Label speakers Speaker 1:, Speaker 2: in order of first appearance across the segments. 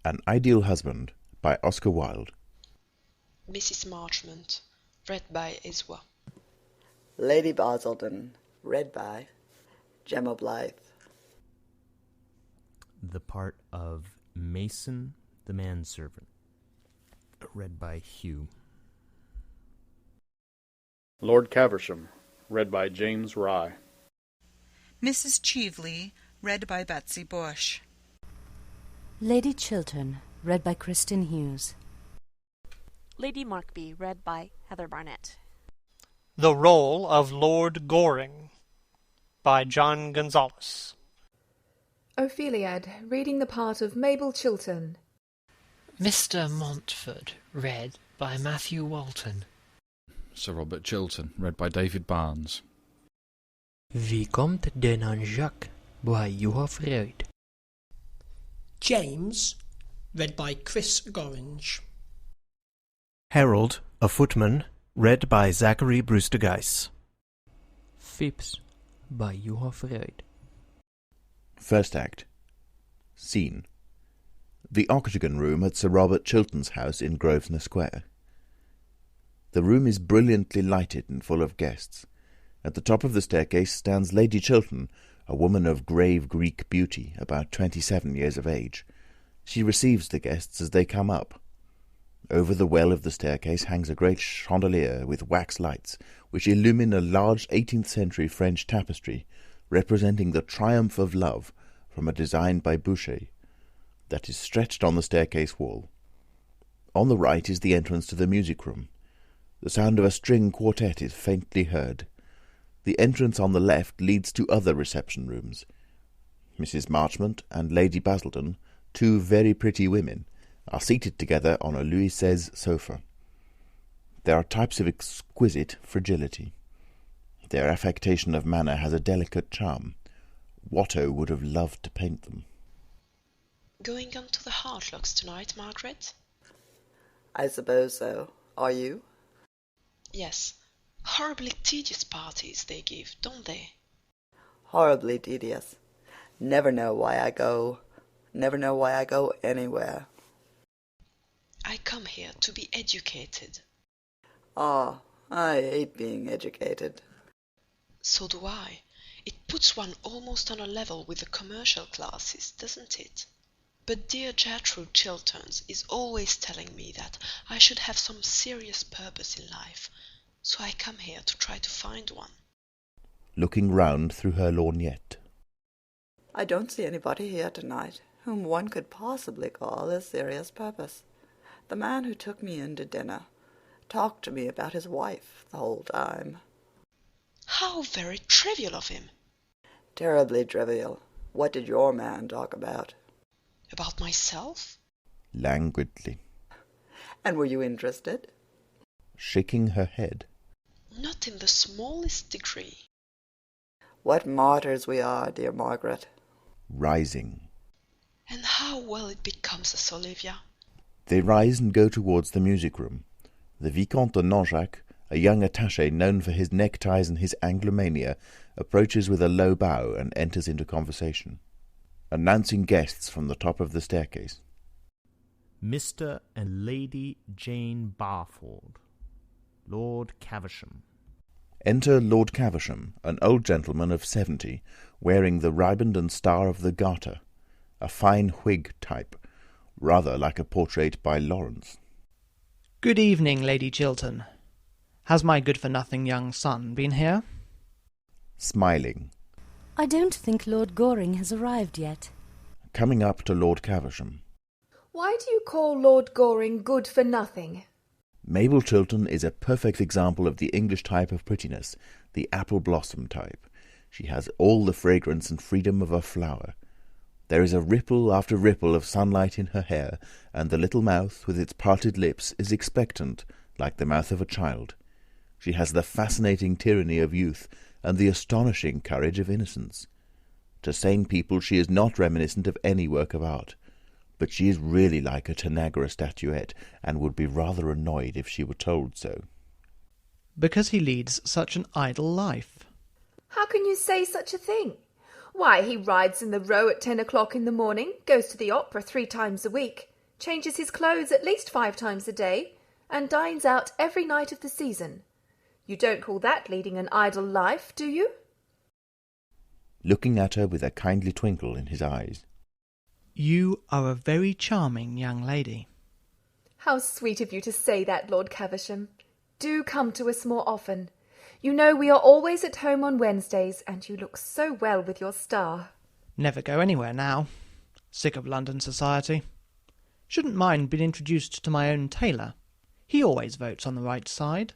Speaker 1: An Ideal Husband by Oscar Wilde.
Speaker 2: Mrs. Marchmont, read by Iswa.
Speaker 3: Lady Basildon, read by Gemma Blythe.
Speaker 4: The part of Mason the Manservant, read by Hugh.
Speaker 5: Lord Caversham, read by James Rye.
Speaker 6: Mrs. Cheveley, read by Betsy Bush.
Speaker 7: Lady Chiltern, read by Kristen Hughes.
Speaker 8: Lady Markby, read by Heather Barnett.
Speaker 9: The Role of Lord Goring by John Gonzalez.
Speaker 10: Opheliad, reading the part of Mabel Chiltern.
Speaker 11: Mr. Montford, read by Matthew Walton.
Speaker 12: Sir Robert Chiltern, read by David Barnes.
Speaker 11: Vicomte de Nanjac, by Johan Freud.
Speaker 13: James, read by Chris Gorringe.
Speaker 14: Harold, a Footman, read by Zachary Brewster Geiss.
Speaker 11: Phipps, by Johan Freud.
Speaker 1: First Act. Scene: the Octagon Room at Sir Robert Chiltern's house in Grosvenor Square. The room is brilliantly lighted and full of guests. At the top of the staircase stands Lady Chiltern, a woman of grave Greek beauty, about 27 years of age. She receives the guests as they come up. Over the well of the staircase hangs a great chandelier with wax lights, which illumine a large 18th century French tapestry, representing the triumph of love, from a design by Boucher, that is stretched on the staircase wall. On the right is the entrance to the music room. The sound of a string quartet is faintly heard. The entrance on the left leads to other reception rooms. Mrs. Marchmont and Lady Basildon, two very pretty women, are seated together on a Louis XVI sofa. They are types of exquisite fragility. Their affectation of manner has a delicate charm. Watteau would have loved to paint them.
Speaker 2: Going on to the Hartlocks tonight, Margaret?
Speaker 3: I suppose so. Are you?
Speaker 2: Yes. Horribly tedious parties they give, don't they?
Speaker 3: Horribly tedious. Never know why I go. Never know why I go anywhere.
Speaker 2: I come here to be educated.
Speaker 3: Ah, I hate being educated.
Speaker 2: So do I. It puts one almost on a level with the commercial classes, doesn't it? But dear Gertrude Chilterns is always telling me that I should have some serious purpose in life, so I come here to try to find one.
Speaker 1: Looking round through her lorgnette.
Speaker 3: I don't see anybody here tonight whom one could possibly call a serious purpose. The man who took me in to dinner talked to me about his wife the whole time.
Speaker 2: How very trivial of him.
Speaker 3: Terribly trivial. What did your man talk about?
Speaker 2: About myself?
Speaker 1: Languidly.
Speaker 3: And were you interested?
Speaker 1: Shaking her head.
Speaker 2: Not in the smallest degree.
Speaker 3: What martyrs we are, dear Margaret.
Speaker 1: Rising.
Speaker 2: And how well it becomes us, Olivia.
Speaker 1: They rise and go towards the music room. The Vicomte de Nanjac, a young attaché known for his neckties and his Anglomania, approaches with a low bow and enters into conversation, announcing guests from the top of the staircase.
Speaker 4: Mr. and Lady Jane Barford, Lord Caversham.
Speaker 1: Enter Lord Caversham, an old gentleman of 70, wearing the riband and star of the Garter, a fine Whig type, rather like a portrait by Lawrence.
Speaker 15: Good evening, Lady Chiltern. Has my good-for-nothing young son been here?
Speaker 1: Smiling.
Speaker 7: I don't think Lord Goring has arrived yet.
Speaker 1: Coming up to Lord Caversham.
Speaker 10: Why do you call Lord Goring good for nothing?
Speaker 1: Mabel Chiltern is a perfect example of the English type of prettiness, the apple blossom type. She has all the fragrance and freedom of a flower. There is a ripple after ripple of sunlight in her hair, and the little mouth, with its parted lips, is expectant, like the mouth of a child. She has the fascinating tyranny of youth, and the astonishing courage of innocence. To sane people she is not reminiscent of any work of art, but she is really like a Tanagra statuette, and would be rather annoyed if she were told so.
Speaker 15: Because he leads such an idle life.
Speaker 10: How can you say such a thing? Why, he rides in the Row at 10 o'clock in the morning, goes to the opera 3 times a week, changes his clothes at least 5 times a day, and dines out every night of the season. You don't call that leading an idle life, do you?
Speaker 1: Looking at her with a kindly twinkle in his eyes.
Speaker 15: You are a very charming young lady.
Speaker 10: How sweet of you to say that, Lord Caversham. Do come to us more often. You know we are always at home on Wednesdays, and you look so well with your star.
Speaker 15: Never go anywhere now. Sick of London society. Shouldn't mind being introduced to my own tailor. He always votes on the right side.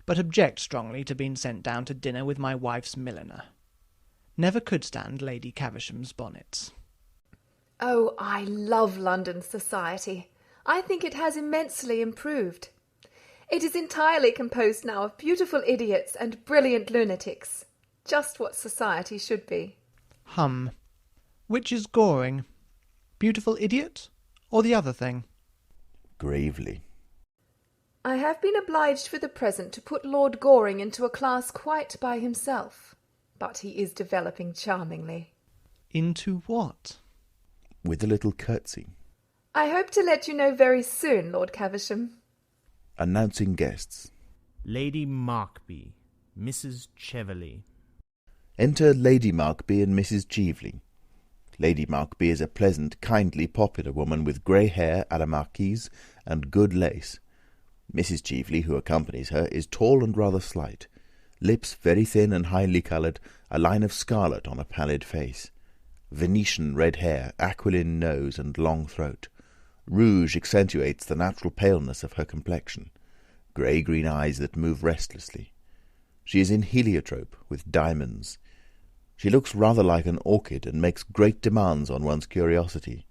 Speaker 15: But object strongly to being sent down to dinner with my wife's milliner. Never could stand Lady Caversham's bonnets.
Speaker 10: Oh, I love London society. I think it has immensely improved. It is entirely composed now of beautiful idiots and brilliant lunatics. Just what society should be.
Speaker 15: Which is Goring? Beautiful idiot, or the other thing?
Speaker 1: Gravely.
Speaker 10: I have been obliged for the present to put Lord Goring into a class quite by himself, but he is developing charmingly.
Speaker 15: Into what?
Speaker 1: With a little curtsy.
Speaker 10: I hope to let you know very soon, Lord Caversham.
Speaker 1: Announcing guests.
Speaker 4: Lady Markby, Mrs. Cheverley.
Speaker 1: Enter Lady Markby and Mrs. Cheveley. Lady Markby is a pleasant, kindly, popular woman with grey hair à la marquise and good lace. Mrs. Cheveley, who accompanies her, is tall and rather slight, lips very thin and highly coloured, a line of scarlet on a pallid face, Venetian red hair, aquiline nose, and long throat. Rouge accentuates the natural paleness of her complexion, grey-green eyes that move restlessly. She is in heliotrope, with diamonds. She looks rather like an orchid, and makes great demands on one's curiosity.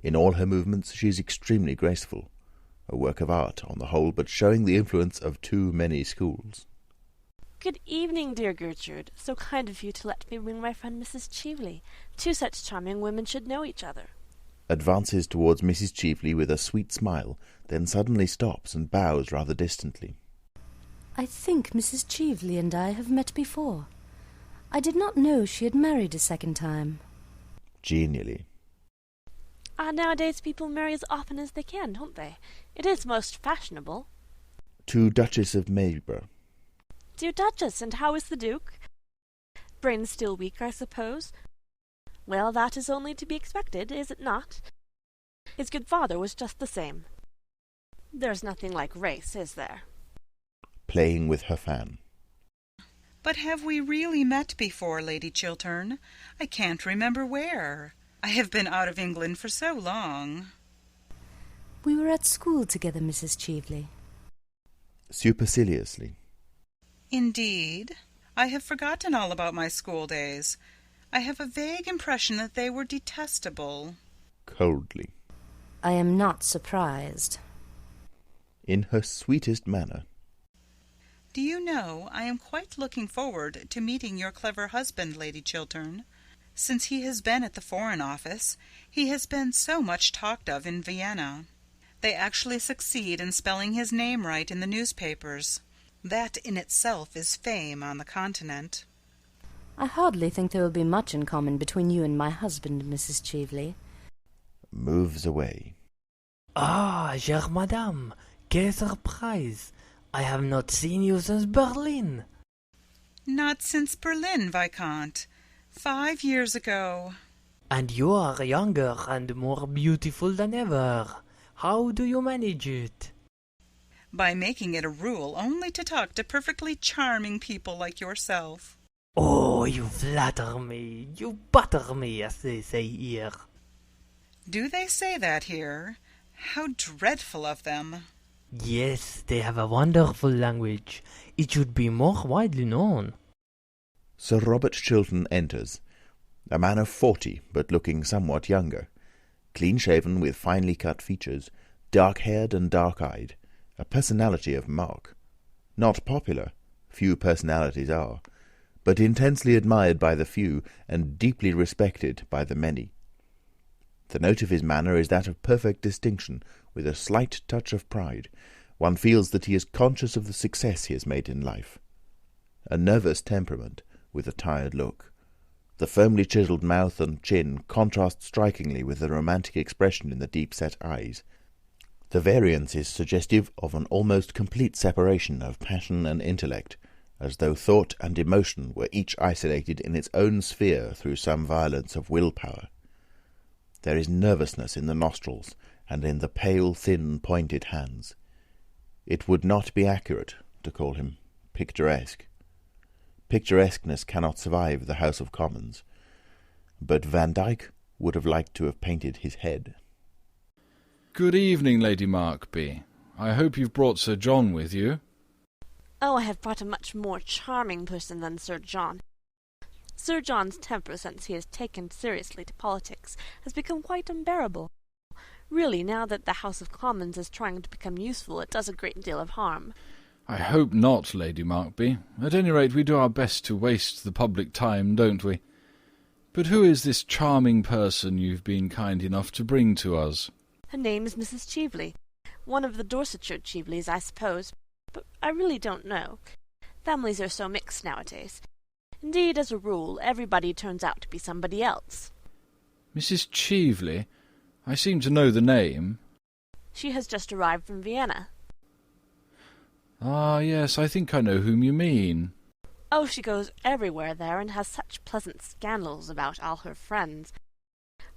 Speaker 1: In all her movements she is extremely graceful, a work of art on the whole, but showing the influence of too many schools.
Speaker 8: Good evening, dear Gertrude. So kind of you to let me bring my friend Mrs. Cheveley. 2 such charming women should know each other.
Speaker 1: Advances towards Mrs. Cheveley with a sweet smile, then suddenly stops and bows rather distantly.
Speaker 7: I think Mrs. Cheveley and I have met before. I did not know she had married a second time.
Speaker 1: Genially.
Speaker 8: Nowadays people marry as often as they can, don't they? It is most fashionable.
Speaker 1: To Duchess of Marlborough.
Speaker 8: Dear Duchess, and how is the Duke? Brain still weak, I suppose? Well, that is only to be expected, is it not? His good father was just the same. There's nothing like race, is there?
Speaker 1: Playing with her fan.
Speaker 6: But have we really met before, Lady Chiltern? I can't remember where. I have been out of England for so long.
Speaker 7: We were at school together, Mrs. Cheveley.
Speaker 1: Superciliously.
Speaker 6: Indeed. I have forgotten all about my school days. I have a vague impression that they were detestable.
Speaker 1: Coldly.
Speaker 7: I am not surprised.
Speaker 1: In her sweetest manner.
Speaker 6: Do you know, I am quite looking forward to meeting your clever husband, Lady Chiltern. Since he has been at the Foreign Office, he has been so much talked of in Vienna. They actually succeed in spelling his name right in the newspapers. That in itself is fame on the continent.
Speaker 7: I hardly think there will be much in common between you and my husband, Mrs. Cheveley.
Speaker 1: Moves away.
Speaker 11: Ah, chère madame, quelle surprise! I have not seen you since Berlin.
Speaker 6: Not since Berlin, Viscount. 5 years ago.
Speaker 11: And you are younger and more beautiful than ever. How do you manage it?
Speaker 6: By making it a rule only to talk to perfectly charming people like yourself.
Speaker 11: Oh, you flatter me. You butter me, as they say here.
Speaker 6: Do they say that here? How dreadful of them.
Speaker 11: Yes, they have a wonderful language. It should be more widely known.
Speaker 1: Sir Robert Chiltern enters, a man of 40, but looking somewhat younger, clean-shaven with finely cut features, dark-haired and dark-eyed, a personality of mark. Not popular, few personalities are, but intensely admired by the few and deeply respected by the many. The note of his manner is that of perfect distinction, with a slight touch of pride. One feels that he is conscious of the success he has made in life. A nervous temperament, with a tired look. The firmly chiselled mouth and chin contrast strikingly with the romantic expression in the deep-set eyes. The variance is suggestive of an almost complete separation of passion and intellect, as though thought and emotion were each isolated in its own sphere through some violence of will-power. There is nervousness in the nostrils and in the pale, thin, pointed hands. It would not be accurate to call him picturesque. Picturesqueness cannot survive the House of Commons. But Van Dyck would have liked to have painted his head.
Speaker 12: Good evening, Lady Markby. I hope you've brought Sir John with you.
Speaker 8: Oh, I have brought a much more charming person than Sir John. Sir John's temper, since he has taken seriously to politics, has become quite unbearable. Really, now that the House of Commons is trying to become useful, it does a great deal of harm.
Speaker 12: I hope not, Lady Markby. At any rate, we do our best to waste the public time, don't we? But who is this charming person you've been kind enough to bring to us?
Speaker 8: Her name is Mrs. Cheveley. One of the Dorsetshire Cheveleys, I suppose, but I really don't know. Families are so mixed nowadays. Indeed, as a rule, everybody turns out to be somebody else.
Speaker 12: Mrs. Cheveley? I seem to know the name.
Speaker 8: She has just arrived from Vienna.
Speaker 12: Ah, yes, I think I know whom you mean.
Speaker 8: Oh, she goes everywhere there, and has such pleasant scandals about all her friends.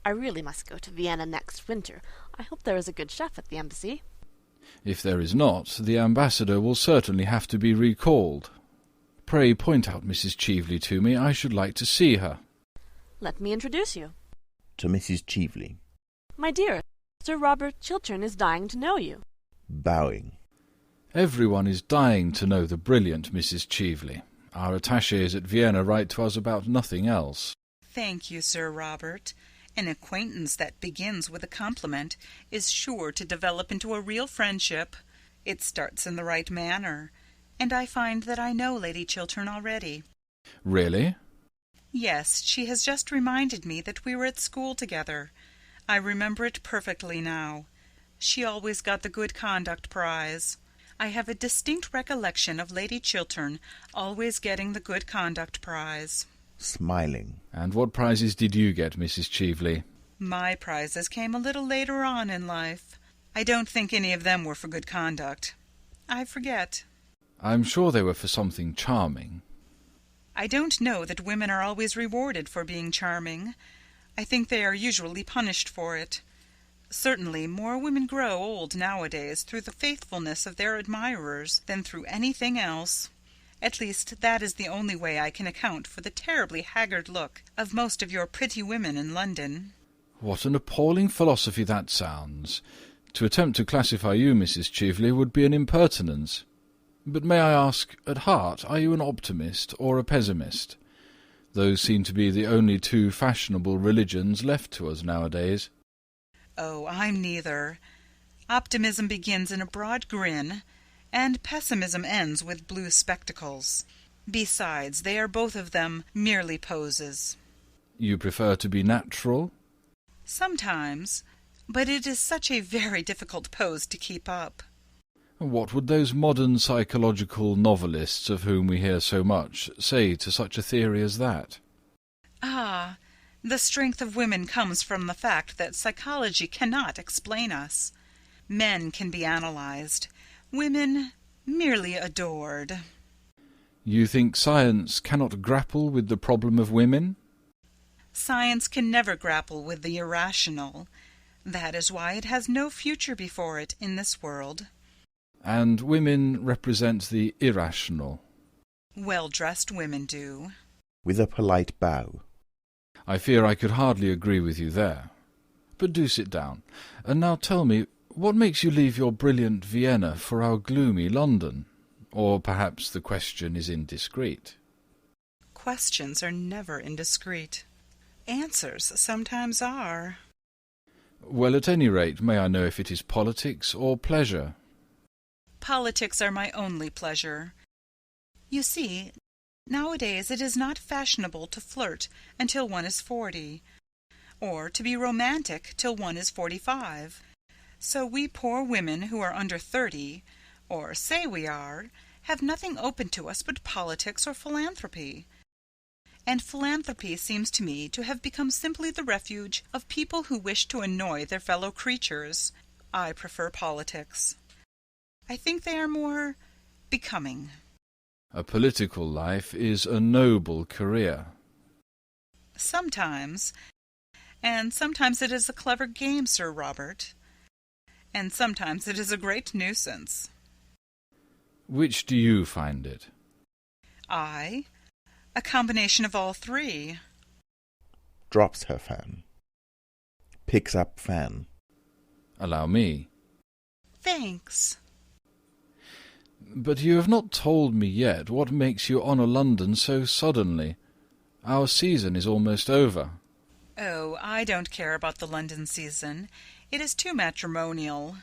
Speaker 8: I really must go to Vienna next winter. I hope there is a good chef at the embassy.
Speaker 12: If there is not, the ambassador will certainly have to be recalled. Pray point out Mrs. Cheveley to me. I should like to see her.
Speaker 8: Let me introduce you.
Speaker 1: To Mrs. Cheveley.
Speaker 8: My dear, Sir Robert Chiltern is dying to know you.
Speaker 1: Bowing.
Speaker 12: Everyone is dying to know the brilliant Mrs. Cheveley. Our attachés at Vienna write to us about nothing else.
Speaker 6: Thank you, Sir Robert. An acquaintance that begins with a compliment is sure to develop into a real friendship. It starts in the right manner, and I find that I know Lady Chiltern already.
Speaker 12: Really?
Speaker 6: Yes, she has just reminded me that we were at school together. I remember it perfectly now. She always got the Good Conduct Prize. I have a distinct recollection of Lady Chiltern always getting the Good Conduct Prize.
Speaker 1: Smiling.
Speaker 12: And what prizes did you get, Mrs. Cheveley?
Speaker 6: My prizes came a little later on in life. I don't think any of them were for good conduct. I forget.
Speaker 12: I'm sure they were for something charming.
Speaker 6: I don't know that women are always rewarded for being charming. I think they are usually punished for it. Certainly more women grow old nowadays through the faithfulness of their admirers than through anything else. At least that is the only way I can account for the terribly haggard look of most of your pretty women in London.
Speaker 12: What an appalling philosophy that sounds. To attempt to classify you, Mrs. Cheveley, would be an impertinence. But may I ask, at heart, are you an optimist or a pessimist? Those seem to be the only two fashionable religions left to us nowadays.
Speaker 6: Oh, I'm neither. Optimism begins in a broad grin, and pessimism ends with blue spectacles. Besides, they are both of them merely poses.
Speaker 12: You prefer to be natural?
Speaker 6: Sometimes, but it is such a very difficult pose to keep up.
Speaker 12: What would those modern psychological novelists of whom we hear so much say to such a theory as that?
Speaker 6: Ah, the strength of women comes from the fact that psychology cannot explain us. Men can be analyzed, women merely adored.
Speaker 12: You think science cannot grapple with the problem of women?
Speaker 6: Science can never grapple with the irrational. That is why it has no future before it in this world.
Speaker 12: And women represent the irrational.
Speaker 6: Well-dressed women do.
Speaker 1: With a polite bow.
Speaker 12: I fear I could hardly agree with you there. But do sit down. And now tell me, what makes you leave your brilliant Vienna for our gloomy London? Or perhaps the question is indiscreet.
Speaker 6: Questions are never indiscreet. Answers sometimes are.
Speaker 12: Well, at any rate, may I know if it is politics or pleasure?
Speaker 6: Politics are my only pleasure. You see, nowadays it is not fashionable to flirt until one is 40, or to be romantic till one is 45. So we poor women who are under 30, or say we are, have nothing open to us but politics or philanthropy. and philanthropy seems to me to have become simply the refuge of people who wish to annoy their fellow creatures. I prefer politics. I think they are more becoming.
Speaker 12: A political life is a noble career.
Speaker 6: Sometimes. And sometimes it is a clever game, Sir Robert. And sometimes it is a great nuisance.
Speaker 12: Which do you find it?
Speaker 6: I? A combination of all three.
Speaker 1: Drops her fan. Picks up fan.
Speaker 12: Allow me.
Speaker 6: Thanks.
Speaker 12: But you have not told me yet what makes you honour London so suddenly. Our season is almost over.
Speaker 6: Oh, I don't care about the London season. It is too matrimonial.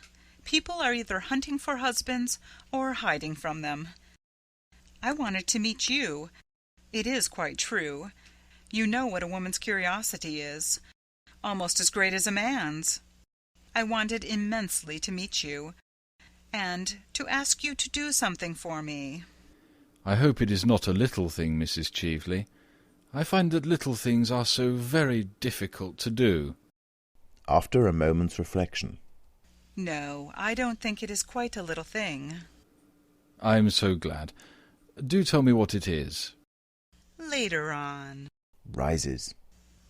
Speaker 6: People are either hunting for husbands or hiding from them. I wanted to meet you. It is quite true. You know what a woman's curiosity is. Almost as great as a man's. I wanted immensely to meet you, and to ask you to do something for me.
Speaker 12: I hope it is not a little thing, Mrs. Cheveley. I find that little things are so very difficult to do.
Speaker 1: After a moment's reflection.
Speaker 6: No, I don't think it is quite a little thing.
Speaker 12: I am so glad. Do tell me what it is.
Speaker 6: Later on.
Speaker 1: Rises.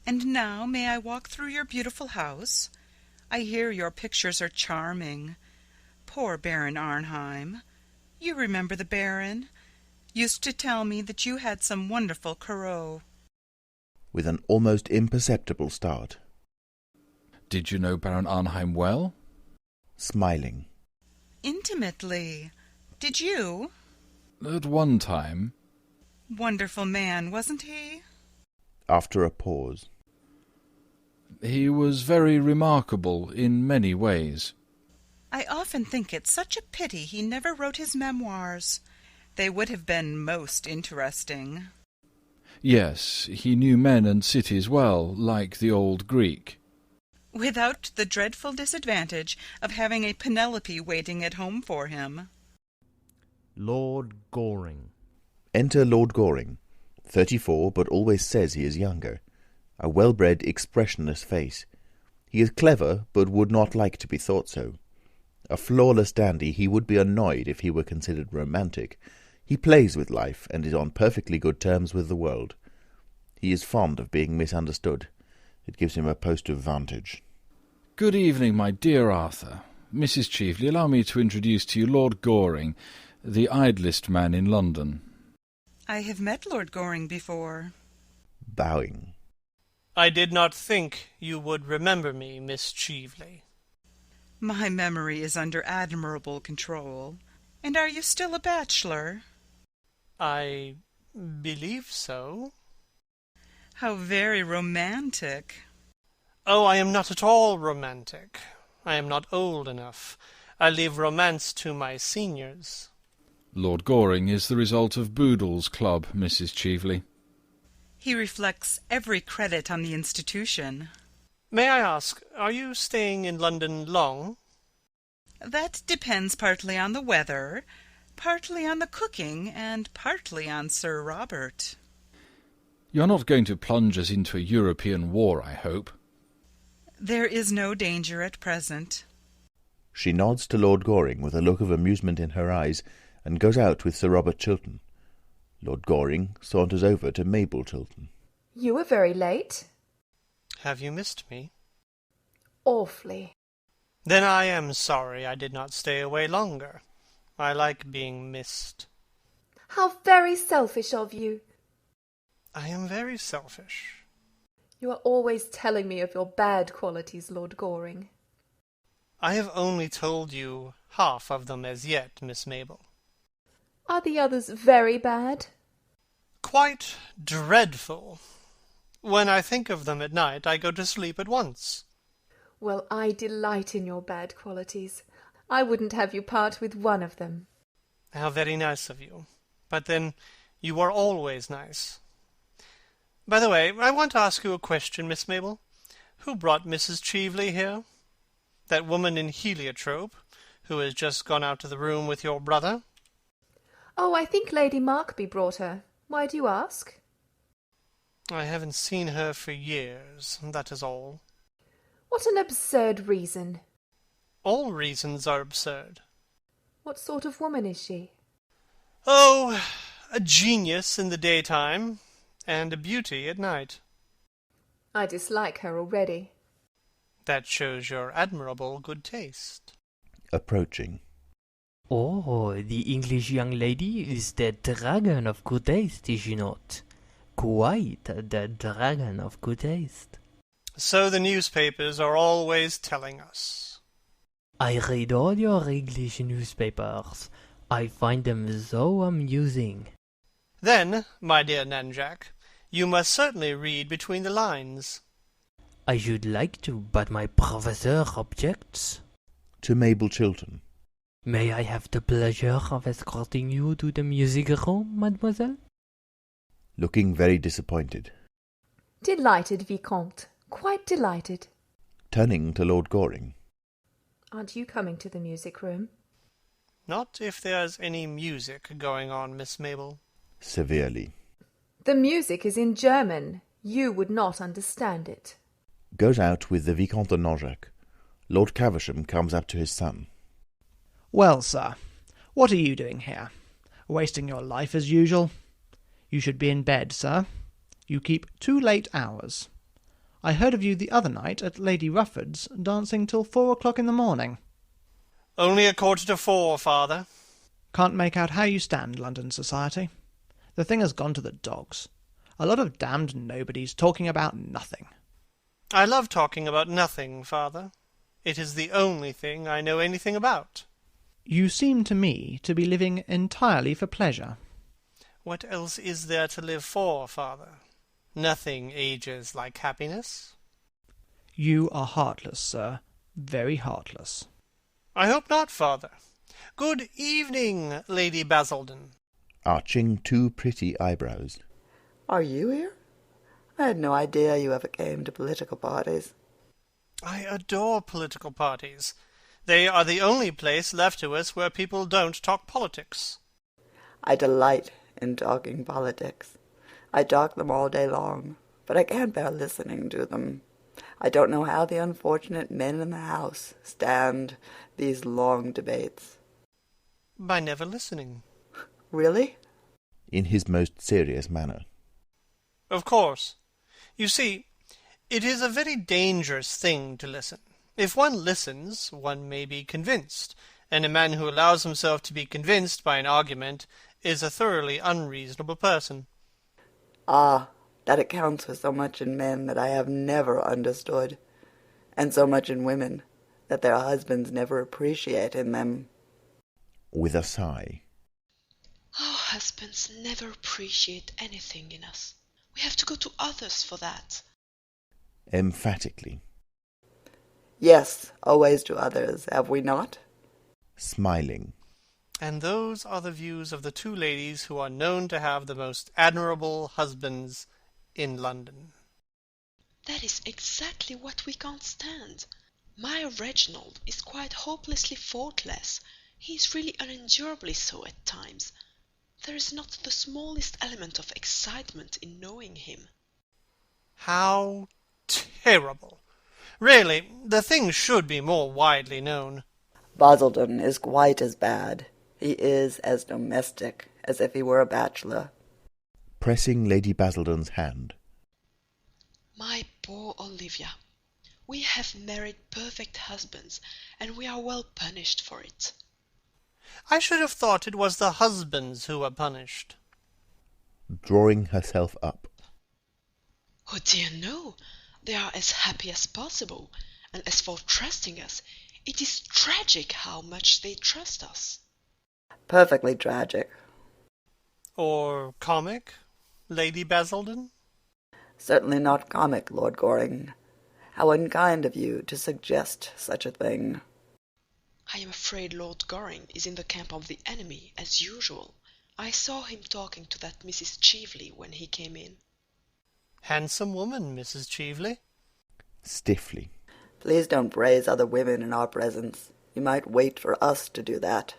Speaker 6: And now may I walk through your beautiful house? I hear your pictures are charming. Poor Baron Arnheim. You remember the Baron? Used to tell me that you had some wonderful Corot.
Speaker 1: With an almost imperceptible start.
Speaker 12: Did you know Baron Arnheim well?
Speaker 1: Smiling.
Speaker 6: Intimately. Did you?
Speaker 12: At one time.
Speaker 6: Wonderful man, wasn't he?
Speaker 1: After a pause.
Speaker 12: He was very remarkable in many ways.
Speaker 6: I often think it such a pity he never wrote his memoirs. They would have been most interesting.
Speaker 12: Yes, he knew men and cities well, like the old Greek.
Speaker 6: Without the dreadful disadvantage of having a Penelope waiting at home for him.
Speaker 4: Lord Goring.
Speaker 1: Enter Lord Goring, 34, but always says he is younger. A well-bred, expressionless face. He is clever, but would not like to be thought so. A flawless dandy, he would be annoyed if he were considered romantic. He plays with life, and is on perfectly good terms with the world. He is fond of being misunderstood. It gives him a post of vantage.
Speaker 12: Good evening, my dear Arthur. Mrs. Cheveley, allow me to introduce to you Lord Goring, the idlest man in London.
Speaker 6: I have met Lord Goring before.
Speaker 1: Bowing.
Speaker 9: I did not think you would remember me, Miss Cheveley.
Speaker 6: My memory is under admirable control. And are you still a bachelor?
Speaker 9: I believe so.
Speaker 6: How very romantic.
Speaker 9: Oh, I am not at all romantic. I am not old enough. I leave romance to my seniors.
Speaker 12: Lord Goring is the result of Boodle's club, Mrs. Cheveley.
Speaker 6: He reflects every credit on the institution.
Speaker 9: May I ask, are you staying in London long?
Speaker 6: That depends partly on the weather, partly on the cooking, and partly on Sir Robert.
Speaker 12: You are not going to plunge us into a European war, I hope.
Speaker 6: There is no danger at present.
Speaker 1: She nods to Lord Goring with a look of amusement in her eyes, and goes out with Sir Robert Chiltern. Lord Goring saunters over to Mabel Chiltern.
Speaker 10: You were very late.
Speaker 9: Have you missed me?
Speaker 10: Awfully.
Speaker 9: Then I am sorry I did not stay away longer. I like being missed.
Speaker 10: How very selfish of you.
Speaker 9: I am very selfish.
Speaker 10: You are always telling me of your bad qualities, Lord Goring.
Speaker 9: I have only told you half of them as yet, Miss Mabel.
Speaker 10: Are the others very bad?
Speaker 9: Quite dreadful. When I think of them at night, I go to sleep at once.
Speaker 10: Well, I delight in your bad qualities. I wouldn't have you part with one of them.
Speaker 9: How very nice of you. But then, you are always nice. By the way, I want to ask you a question, Miss Mabel. Who brought Mrs. Cheveley here? That woman in heliotrope, who has just gone out to the room with your brother?
Speaker 10: Oh, I think Lady Markby brought her. Why do you ask?
Speaker 9: I haven't seen her for years, that is all.
Speaker 10: What an absurd reason.
Speaker 9: All reasons are absurd.
Speaker 10: What sort of woman is she?
Speaker 9: Oh, a genius in the daytime, and a beauty at night.
Speaker 10: I dislike her already.
Speaker 9: That shows your admirable good taste.
Speaker 1: Approaching.
Speaker 11: Oh, the English young lady is the dragon of good taste, is she not? Quite the dragon of good taste.
Speaker 9: So the newspapers are always telling us.
Speaker 11: I read all your English newspapers. I find them so amusing.
Speaker 9: Then, my dear Nanjack, you must certainly read between the lines.
Speaker 11: I should like to, but my professor objects.
Speaker 1: To Mabel Chiltern.
Speaker 11: May I have the pleasure of escorting you to the music room, mademoiselle?
Speaker 1: Looking very disappointed.
Speaker 10: Delighted, Vicomte. Quite delighted.
Speaker 1: Turning to Lord Goring.
Speaker 10: Aren't you coming to the music room?
Speaker 9: Not if there's any music going on, Miss Mabel.
Speaker 1: Severely.
Speaker 10: The music is in German. You would not understand it.
Speaker 1: Goes out with the Vicomte de Nanjac. Lord Caversham comes up to his son.
Speaker 15: Well, sir, what are you doing here? Wasting your life as usual? You should be in bed, sir. You keep too late hours. I heard of you the other night at Lady Rufford's, dancing till 4 o'clock in the morning.
Speaker 9: Only 4:15, father.
Speaker 15: Can't make out how you stand London society. The thing has gone to the dogs. A lot of damned nobodies talking about nothing.
Speaker 9: I love talking about nothing, father. It is the only thing I know anything about.
Speaker 15: You seem to me to be living entirely for pleasure.
Speaker 9: What else is there to live for, father? Nothing ages like happiness.
Speaker 15: You are heartless, sir. Very heartless.
Speaker 9: I hope not, father. Good evening, Lady Basildon.
Speaker 1: Arching two pretty eyebrows.
Speaker 3: Are you here? I had no idea you ever came to political parties.
Speaker 9: I adore political parties. They are the only place left to us where people don't talk politics.
Speaker 3: I delight in talking politics. I talk them all day long, but I can't bear listening to them. I don't know how the unfortunate men in the House stand these long debates.
Speaker 9: By never listening.
Speaker 3: Really?
Speaker 1: In his most serious manner.
Speaker 9: Of course. You see, it is a very dangerous thing to listen. If one listens, one may be convinced, and a man who allows himself to be convinced by an argument is a thoroughly unreasonable person.
Speaker 3: Ah, that accounts for so much in men that I have never understood, and so much in women that their husbands never appreciate in them.
Speaker 1: With a sigh.
Speaker 2: Our husbands never appreciate anything in us. We have to go to others for that.
Speaker 1: Emphatically.
Speaker 3: Yes, always to others, have we not?
Speaker 1: Smiling.
Speaker 9: And those are the views of the two ladies who are known to have the most admirable husbands in London.
Speaker 2: That is exactly what we can't stand. My Reginald is quite hopelessly faultless. He is really unendurably so at times. There is not the smallest element of excitement in knowing him.
Speaker 9: How terrible! Really, the thing should be more widely known.
Speaker 3: Basildon is quite as bad. He is as domestic as if he were a bachelor.
Speaker 1: Pressing Lady Basildon's hand.
Speaker 2: My poor Olivia, we have married perfect husbands, and we are well punished for it.
Speaker 9: I should have thought it was the husbands who were punished.
Speaker 1: Drawing herself up.
Speaker 2: Oh dear no, they are as happy as possible, and as for trusting us, it is tragic how much they trust us.
Speaker 3: Perfectly tragic.
Speaker 9: Or comic, Lady Basildon?
Speaker 3: Certainly not comic, Lord Goring. How unkind of you to suggest such a thing.
Speaker 2: I am afraid Lord Goring is in the camp of the enemy, as usual. I saw him talking to that Mrs. Cheveley when he came in.
Speaker 9: Handsome woman, Mrs. Cheveley.
Speaker 1: Stiffly.
Speaker 3: Please don't praise other women in our presence. You might wait for us to do that.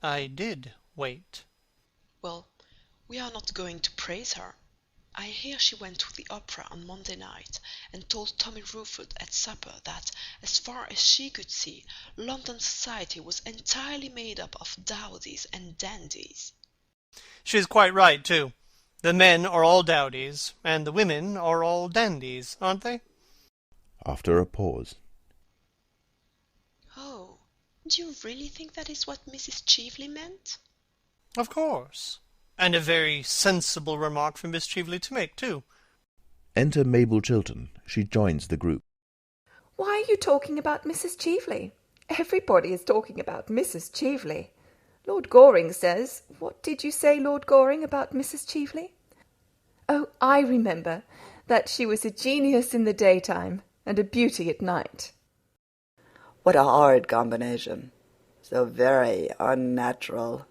Speaker 9: I did wait.
Speaker 2: Well, we are not going to praise her. I hear she went to the opera on Monday night and told Tommy Rufford at supper that, as far as she could see, London society was entirely made up of dowdies and dandies.
Speaker 9: She's quite right, too. The men are all dowdies, and the women are all dandies, aren't they?
Speaker 1: After a pause.
Speaker 2: Oh, do you really think that is what Mrs. Cheveley meant?
Speaker 9: Of course. And a very sensible remark for Miss Cheveley to make, too.
Speaker 1: Enter Mabel Chiltern. She joins the group.
Speaker 10: Why are you talking about Mrs. Cheveley? Everybody is talking about Mrs. Cheveley. Lord Goring says... What did you say, Lord Goring, about Mrs. Cheveley? Oh, I remember that she was a genius in the daytime and a beauty at night.
Speaker 3: What a horrid combination. So very unnatural.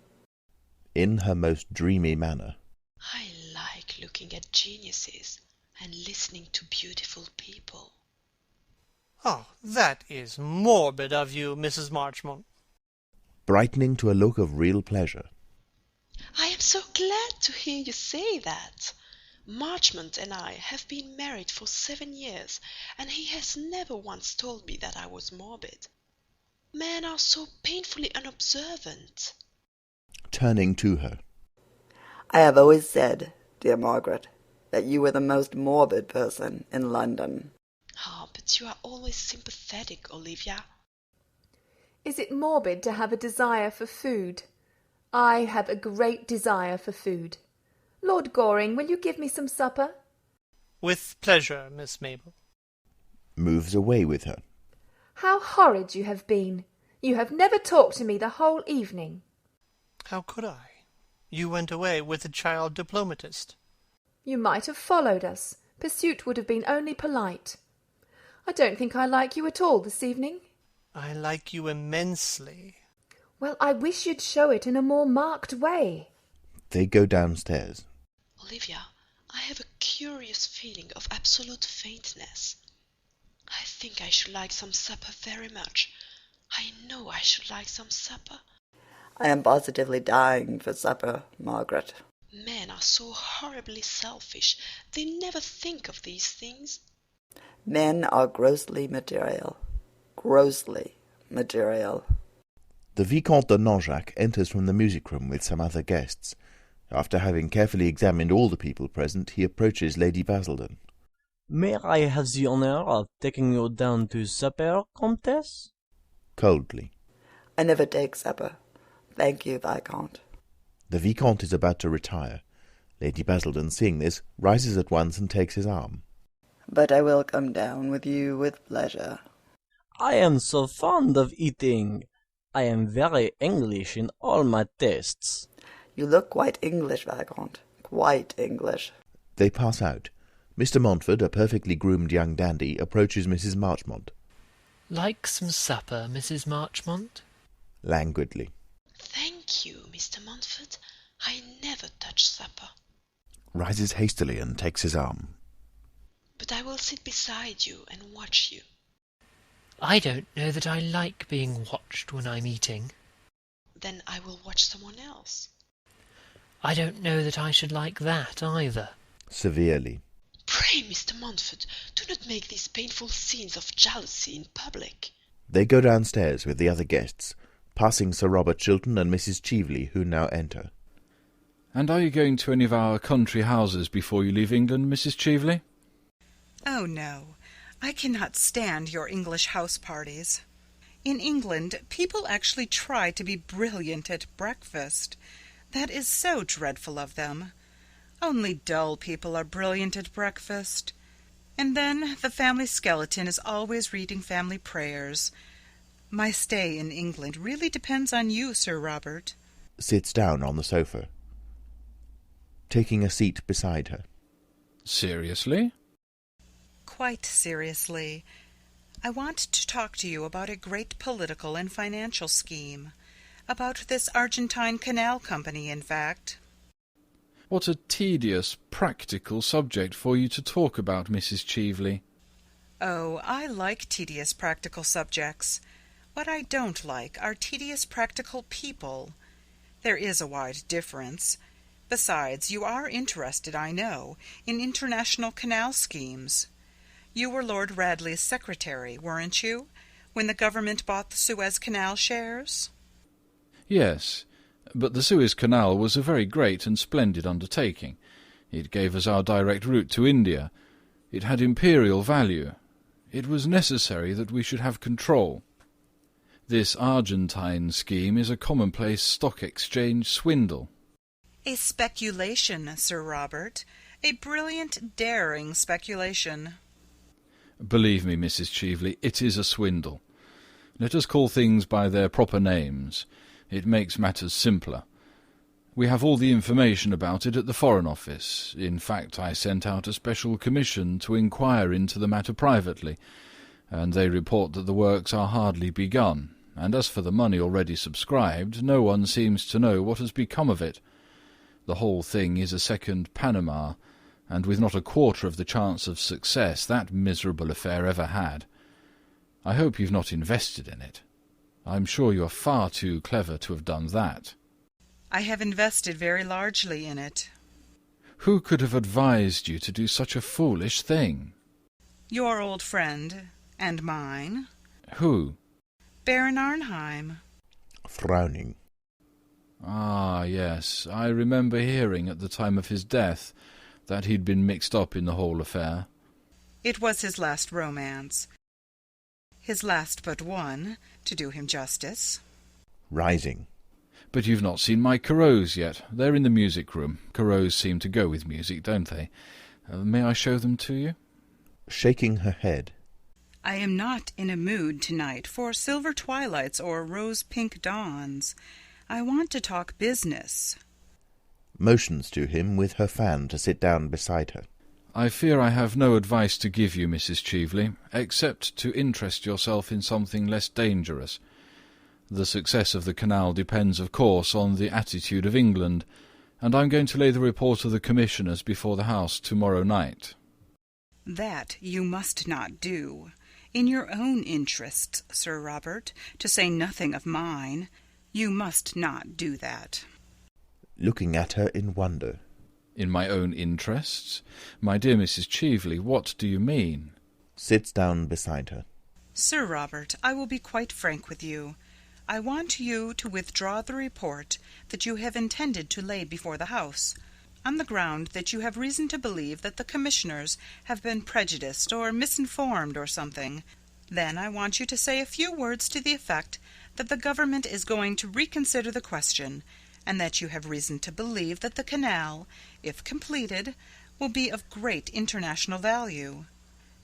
Speaker 1: In her most dreamy manner.
Speaker 2: I like looking at geniuses and listening to beautiful people.
Speaker 9: Oh, that is morbid of you, Mrs. Marchmont.
Speaker 1: Brightening to a look of real pleasure.
Speaker 2: I am so glad to hear you say that. Marchmont and I have been married for 7 years, and he has never once told me that I was morbid. Men are so painfully unobservant.
Speaker 1: Turning to her.
Speaker 3: I have always said, dear Margaret, that you were the most morbid person in London.
Speaker 2: Ah, but you are always sympathetic, Olivia.
Speaker 10: Is it morbid to have a desire for food? I have a great desire for food. Lord Goring, will you give me some supper?
Speaker 9: With pleasure, Miss Mabel.
Speaker 1: Moves away with her.
Speaker 10: How horrid you have been. You have never talked to me the whole evening.
Speaker 9: How could I? You went away with a child diplomatist.
Speaker 10: You might have followed us. Pursuit would have been only polite. I don't think I like you at all this evening.
Speaker 9: I like you immensely.
Speaker 10: Well, I wish you'd show it in a more marked way.
Speaker 1: They go downstairs.
Speaker 2: Olivia, I have a curious feeling of absolute faintness. I think I should like some supper very much. I know I should like some supper.
Speaker 3: I am positively dying for supper, Margaret.
Speaker 2: Men are so horribly selfish. They never think of these things.
Speaker 3: Men are grossly material. Grossly material.
Speaker 1: The Vicomte de Nanjac enters from the music-room with some other guests. After having carefully examined all the people present, he approaches Lady Basildon.
Speaker 11: May I have the honor of taking you down to supper, Comtesse?
Speaker 1: Coldly.
Speaker 3: I never take supper. Thank you, Viscount.
Speaker 1: The Vicomte is about to retire. Lady Basildon, seeing this, rises at once and takes his arm.
Speaker 3: But I will come down with you with pleasure.
Speaker 11: I am so fond of eating. I am very English in all my tastes.
Speaker 3: You look quite English, Viscount. Quite English.
Speaker 1: They pass out. Mr. Montfort, a perfectly groomed young dandy, approaches Mrs. Marchmont.
Speaker 16: Like some supper, Mrs. Marchmont?
Speaker 1: Languidly.
Speaker 2: Thank you, Mr. Montfort. I never touch supper.
Speaker 1: Rises hastily and takes his arm.
Speaker 2: But I will sit beside you and watch you.
Speaker 16: I don't know that I like being watched when I'm eating.
Speaker 2: Then I will watch someone else.
Speaker 16: I don't know that I should like that either.
Speaker 1: Severely.
Speaker 2: Pray, Mr. Montfort, do not make these painful scenes of jealousy in public.
Speaker 1: They go downstairs with the other guests, passing Sir Robert Chiltern and Mrs. Cheveley, who now enter.
Speaker 12: And are you going to any of our country houses before you leave England, Mrs. Cheveley?
Speaker 6: Oh, no. I cannot stand your English house parties. In England, people actually try to be brilliant at breakfast. That is so dreadful of them. Only dull people are brilliant at breakfast. And then the family skeleton is always reading family prayers. My stay in England really depends on you, Sir Robert.
Speaker 1: Sits down on the sofa, taking a seat beside her.
Speaker 12: Seriously?
Speaker 6: Quite seriously. I want to talk to you about a great political and financial scheme. About this Argentine Canal Company, in fact.
Speaker 12: What a tedious, practical subject for you to talk about, Mrs. Cheveley.
Speaker 6: Oh, I like tedious practical subjects. What I don't like are tedious practical people. There is a wide difference. Besides, you are interested, I know, in international canal schemes. You were Lord Radley's secretary, weren't you, when the government bought the Suez Canal shares?
Speaker 12: Yes, but the Suez Canal was a very great and splendid undertaking. It gave us our direct route to India. It had imperial value. It was necessary that we should have control. This Argentine scheme is a commonplace stock exchange swindle.
Speaker 6: A speculation, Sir Robert. A brilliant, daring speculation.
Speaker 12: Believe me, Mrs. Cheveley, it is a swindle. Let us call things by their proper names. It makes matters simpler. We have all the information about it at the Foreign Office. In fact, I sent out a special commission to inquire into the matter privately, and they report that the works are hardly begun, and as for the money already subscribed, no one seems to know what has become of it. The whole thing is a second Panama, and with not a quarter of the chance of success that miserable affair ever had. I hope you've not invested in it. I'm sure you are far too clever to have done that.
Speaker 6: I have invested very largely in it.
Speaker 12: Who could have advised you to do such a foolish thing?
Speaker 6: Your old friend, and mine.
Speaker 12: Who?
Speaker 6: Baron Arnheim.
Speaker 1: Frowning.
Speaker 12: Ah, yes, I remember hearing at the time of his death that he'd been mixed up in the whole affair.
Speaker 6: It was his last romance. His last but one, to do him justice.
Speaker 1: Rising.
Speaker 12: But you've not seen my Corot's yet. They're in the music room. Corot's seem to go with music, don't they? May I show them to you?
Speaker 1: Shaking her head.
Speaker 6: I am not in a mood tonight for silver twilights or rose-pink dawns. I want to talk business.
Speaker 1: Motions to him with her fan to sit down beside her.
Speaker 12: I fear I have no advice to give you, Mrs. Cheveley, except to interest yourself in something less dangerous. The success of the canal depends, of course, on the attitude of England, and I'm going to lay the report of the commissioners before the House tomorrow night.
Speaker 6: That you must not do. In your own interests, Sir Robert, to say nothing of mine, you must not do that.
Speaker 1: Looking at her in wonder.
Speaker 12: In my own interests? My dear Mrs. Cheveley, what do you mean?
Speaker 1: Sits down beside her.
Speaker 6: Sir Robert, I will be quite frank with you. I want you to withdraw the report that you have intended to lay before the House, on the ground that you have reason to believe that the commissioners have been prejudiced or misinformed or something. Then I want you to say a few words to the effect that the government is going to reconsider the question, and that you have reason to believe that the canal, if completed, will be of great international value.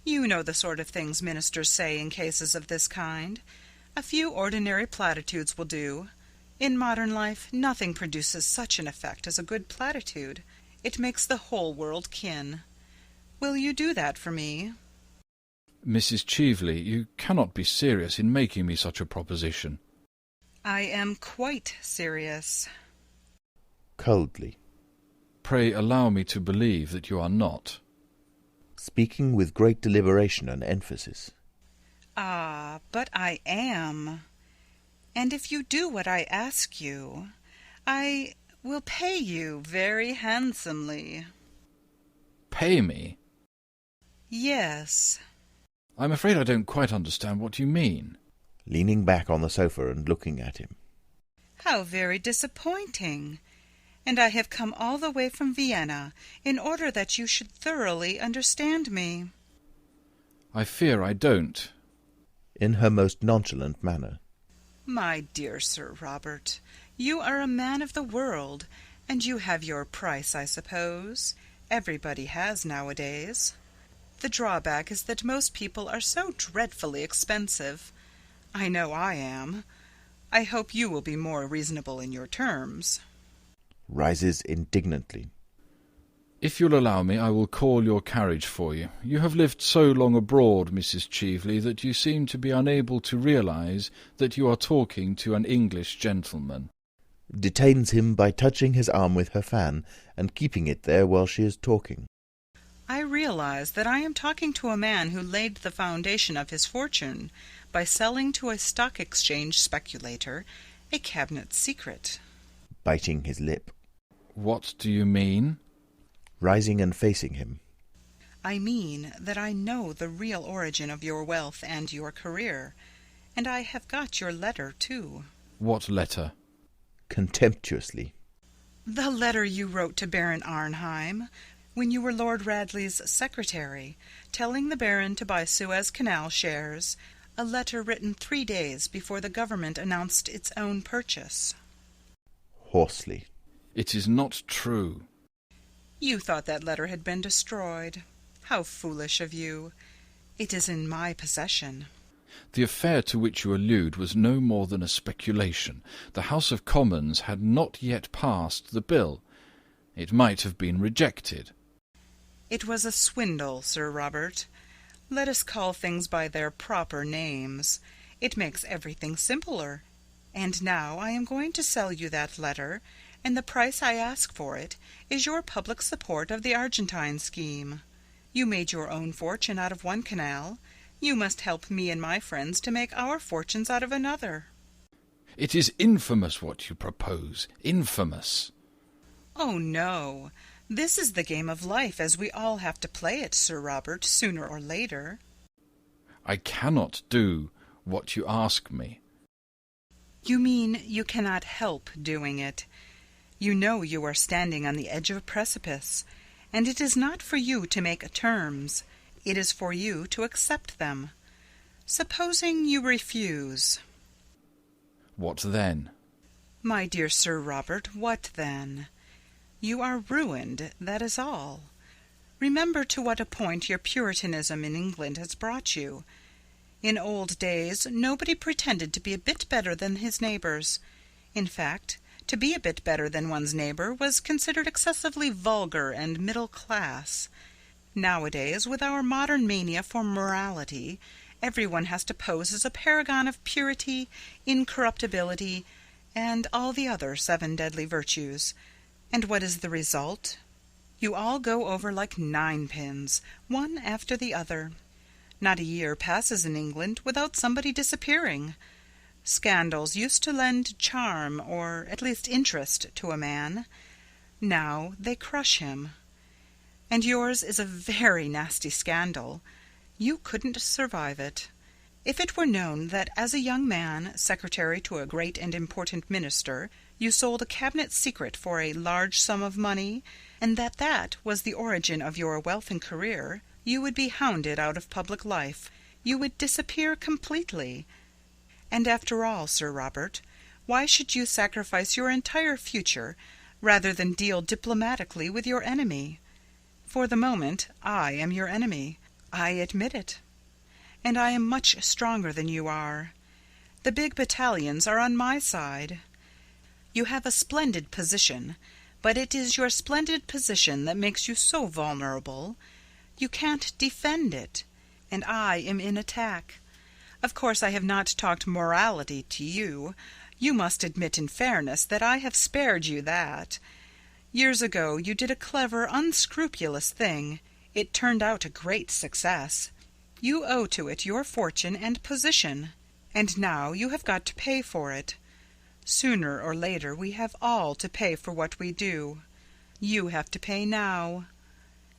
Speaker 6: You know the sort of things ministers say in cases of this kind. A few ordinary platitudes will do. In modern life, nothing produces such an effect as a good platitude. It makes the whole world kin. Will you do that for me?
Speaker 12: Mrs. Cheveley, you cannot be serious in making me such a proposition.
Speaker 6: I am quite serious.
Speaker 1: Coldly.
Speaker 12: Pray allow me to believe that you are not.
Speaker 1: Speaking with great deliberation and emphasis.
Speaker 6: Ah, but I am. And if you do what I ask you, I will pay you very handsomely.
Speaker 12: Pay me?
Speaker 6: Yes.
Speaker 12: I'm afraid I don't quite understand what you mean.
Speaker 1: Leaning back on the sofa and looking at him.
Speaker 6: How very disappointing. And I have come all the way from Vienna in order that you should thoroughly understand me.
Speaker 12: I fear I don't.
Speaker 1: In her most nonchalant manner.
Speaker 6: My dear Sir Robert, you are a man of the world, and you have your price, I suppose. Everybody has nowadays. The drawback is that most people are so dreadfully expensive. I know I am. I hope you will be more reasonable in your terms.
Speaker 1: Rises indignantly.
Speaker 12: If you'll allow me, I will call your carriage for you. You have lived so long abroad, Mrs. Cheveley, that you seem to be unable to realize that you are talking to an English gentleman.
Speaker 1: Detains him by touching his arm with her fan and keeping it there while she is talking.
Speaker 6: I realize that I am talking to a man who laid the foundation of his fortune by selling to a stock exchange speculator a cabinet secret.
Speaker 1: Biting his lip.
Speaker 12: What do you mean?
Speaker 1: Rising and facing him.
Speaker 6: I mean that I know the real origin of your wealth and your career, and I have got your letter, too.
Speaker 12: What letter?
Speaker 1: Contemptuously.
Speaker 6: The letter you wrote to Baron Arnheim when you were Lord Radley's secretary, telling the Baron to buy Suez Canal shares, a letter written 3 days before the government announced its own purchase.
Speaker 1: Hoarsely.
Speaker 12: It is not true.
Speaker 6: You thought that letter had been destroyed. How foolish of you. It is in my possession.
Speaker 12: The affair to which you allude was no more than a speculation. The House of Commons had not yet passed the bill. It might have been rejected.
Speaker 6: It was a swindle, Sir Robert. Let us call things by their proper names. It makes everything simpler. And now I am going to sell you that letter, and the price I ask for it is your public support of the Argentine scheme. You made your own fortune out of one canal. You must help me and my friends to make our fortunes out of another.
Speaker 12: It is infamous what you propose. Infamous.
Speaker 6: Oh, no. This is the game of life as we all have to play it, Sir Robert, sooner or later.
Speaker 12: I cannot do what you ask me.
Speaker 6: You mean you cannot help doing it. You know you are standing on the edge of a precipice, and it is not for you to make terms. It is for you to accept them. Supposing you refuse.
Speaker 12: What then?
Speaker 6: My dear Sir Robert, what then? You are ruined, that is all. Remember to what a point your Puritanism in England has brought you. In old days nobody pretended to be a bit better than his neighbours. In fact, to be a bit better than one's neighbour was considered excessively vulgar and middle class. Nowadays, with our modern mania for morality, everyone has to pose as a paragon of purity, incorruptibility, and all the other 7 deadly virtues. And what is the result? You all go over like ninepins, one after the other. Not a year passes in England without somebody disappearing. Scandals used to lend charm, or at least interest, to a man. Now they crush him. And yours is a very nasty scandal. You couldn't survive it. If it were known that as a young man, secretary to a great and important minister, you sold a cabinet secret for a large sum of money, and that was the origin of your wealth and career, you would be hounded out of public life. You would disappear completely. And after all, Sir Robert, why should you sacrifice your entire future rather than deal diplomatically with your enemy? For the moment, I am your enemy. I admit it. And I am much stronger than you are. The big battalions are on my side. You have a splendid position, but it is your splendid position that makes you so vulnerable. You can't defend it, and I am in attack. Of course I have not talked morality to you. You must admit in fairness that I have spared you that. Years ago you did a clever, unscrupulous thing. It turned out a great success. You owe to it your fortune and position, and now you have got to pay for it. Sooner or later we have all to pay for what we do. You have to pay now.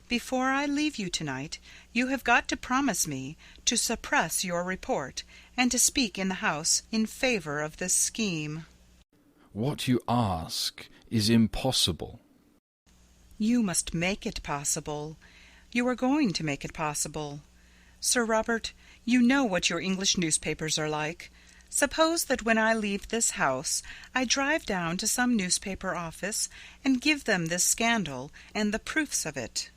Speaker 6: Before I leave you tonight, you have got to promise me to suppress your report and to speak in the House in favour of this scheme.
Speaker 12: What you ask is impossible.
Speaker 6: You must make it possible. You are going to make it possible. Sir Robert, you know what your English newspapers are like. Suppose that when I leave this house I drive down to some newspaper office and give them this scandal and the proofs of it.